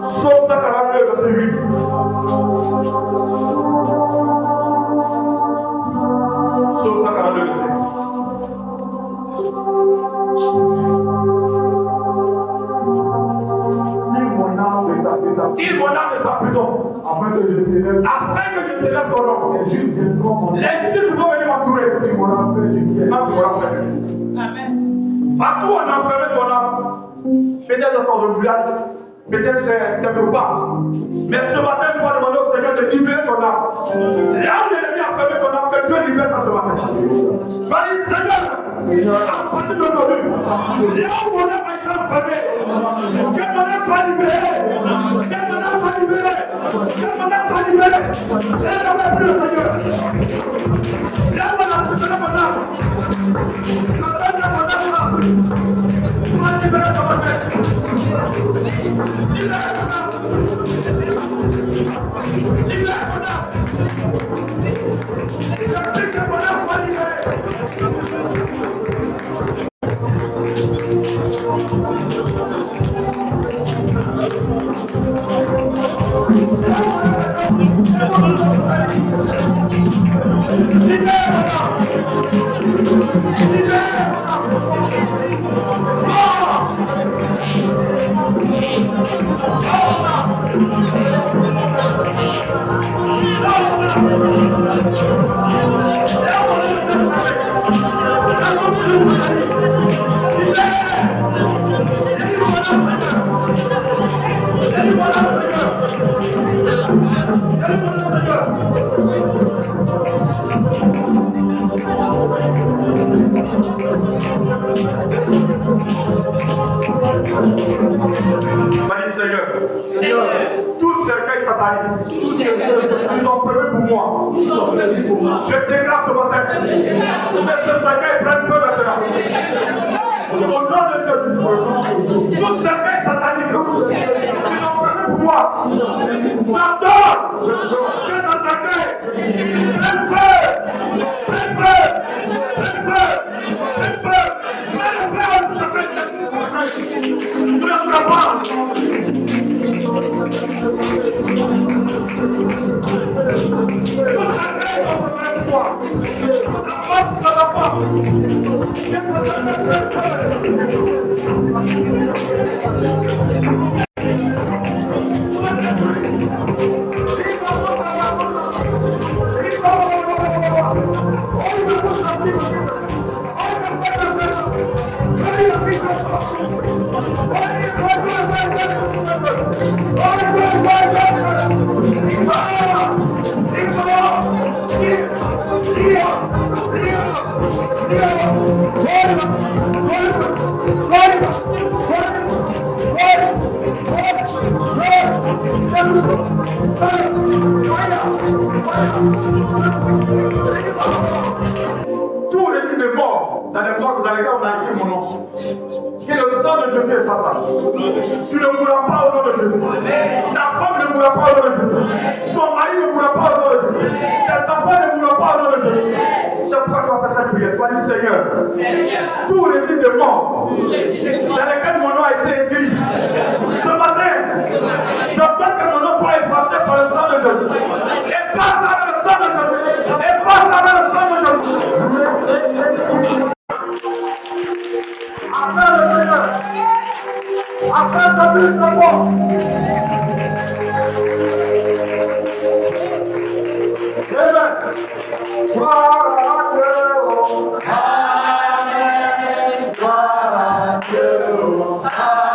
Sauf ça 42, verset 8. Sauf ça 42, verset 8. Si mon âme de ta Tire mon âme de sa prison. afin que je célèbre Afin que je célèbre ton nom. les justes viendront mon Les justes vont venir m'entourer. tu m'auras fait du bien. Tu m'auras fait du bien. Amen. Partout on a enfermé ton âme. Peut-être dans ton village. Peut-être c'est quelque part. Mais ce matin, tu vas demander au Seigneur de libérer ton âme. Là où l'ennemi a fermé ton âme, que Dieu libère ça ce matin. Tu vas dire, Seigneur, à partir d'aujourd'hui, là où mon âme a été enfermée, que mon âme soit libérée. Que mon âme soit libérée. Que mon âme soit libérée. Lève-moi plus le Seigneur. Lève-moi la mon âme. Lève-moi mon âme. Tu vas libérer ce matin. Seigneur, tout cercueil satanique, ils ont prévu pour moi. Je déclare ce matin que ce cercueil prenne feu maintenant. Au nom de Jésus, tout cercueil satanique, ils ont prévu pour moi. J'adore que ce cercueil prenne feu, prenne feu, prenne feu, prenne feu, prenne feu, ce cercueil. Tu ne pourras pas. Tous les cris de mort dans les morts dans lesquels on a écrit mon nom. Que le sang de Jésus est face à toi. Tu ne mourras pas au nom de Jésus. Ta femme ne mourra pas au nom de Jésus. Ton mari ne mourra pas au nom de Jésus. Tes enfants ne mourront pas au nom de Jésus. C'est pourquoi tu vas faire cette prière. Tu vas dire Seigneur, tous les cris de mort dans lesquels mon nom a été écrit, ce matin, je veux que mon nom soit effacé par le sang de Jésus. Et passe avec le sang de Jésus. Et passe avec le sang de Jésus. Appelle le Seigneur. Appelle ta vie de mort. Amen. Gloire à Dieu. Amen. Gloire à Dieu.